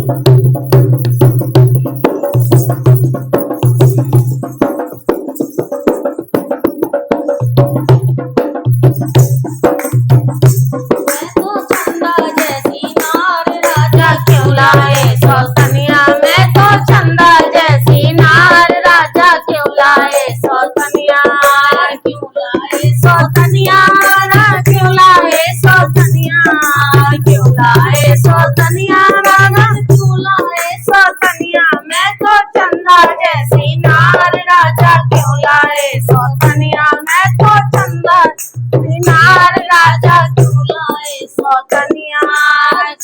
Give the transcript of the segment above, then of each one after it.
सौतनिया मैं तो चंदा जैसी नार, राजा क्यों लाए सौतनिया, क्यों लाए सौतनिया, क्यों लाए सौतनिया, क्यों लाए सौतनिया, क्यों लाए सौतनिया, मैं तो चंदा जैसी नार, राजा क्यों लाए सौतनिया, मैं तो चंदा नार, राजा क्यों लाए सौतनिया,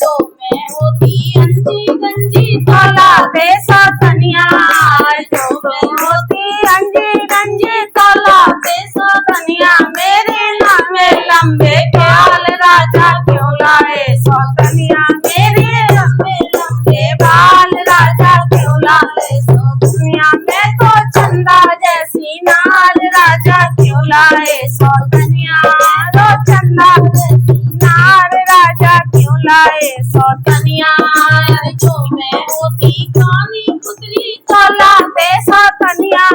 जो मैं होती अंजी गंजी तो लाते सौतनिया, जो मैं होती अंजी गंजी तो लाते सौतनिया, मेरे लंबे लंबे बाल, राजा क्यों लाए सौतनिया, मेरे लंबे लंबे बाल, राजा क्यों लाए सौतनिया, मैं तो चंदा जैसी नार, राजा क्यों लाए सौतनिया, रो चंदा जैसी नार, राजा क्यों लाए सौतनिया, जो मैं होती काली कुतरी तो लाते सौतनिया,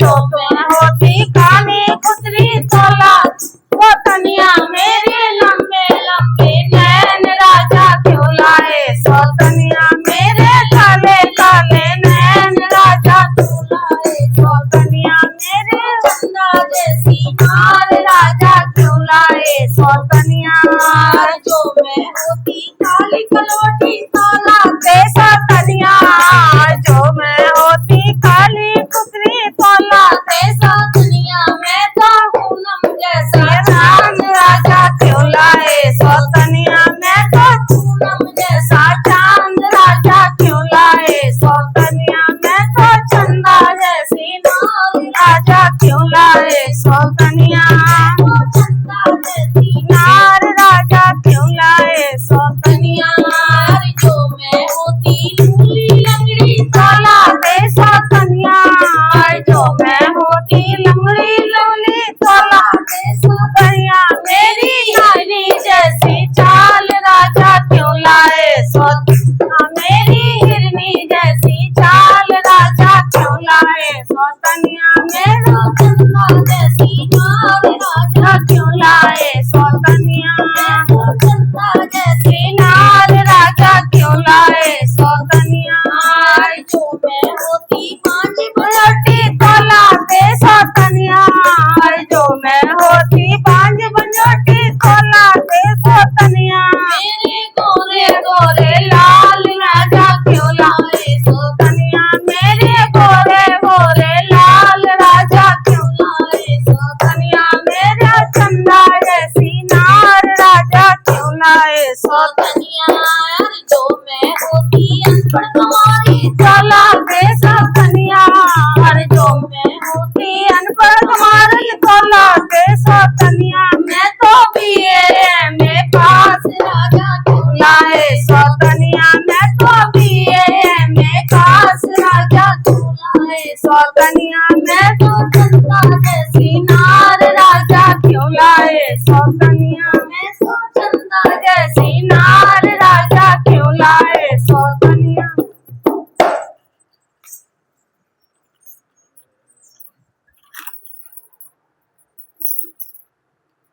जो मैं होती काली कुतरी तो लाते सौतनिया, मेरे लंबे लंबे नैन, राजा क्यों लाए सौतनिया, मेरे काले काले नैन, राजा क्यों लाए सौतनिया, मेरे चंदा जैसी नार, राजा क्यों लाए सौतनिया, जो मैं होती काली कलोटी तो लाते सौतनिया, जो मैं होती काली कुतरी तो लाते सौतनिया, मैं तो पूनम जैसा चांद, राजा क्यों लाए सौतनिया, मैं तो पूनम जैसा चांद, राजा क्यों लाए सौतनिया, मैं तो चंदा जैसी नार, राजा क्यों लाए सौतनिया, चंदा जैसी नार, राजा क्यों लाए सौतनिया, जो मैं होती लूली लंगड़ी तो लाते सौतनिया, जो मैं होती लंगड़ी लूली तो लाते सौतनिया, मेरी हिरनी जैसी चाल, राजा क्यों लाए सौतनिया, मेरी हिरनी जैसी चाल, राजा क्यों लाए सौतनिया, मेरा चंदा जैसी नार, राजा क्यों लाए सौतनिया, चंदा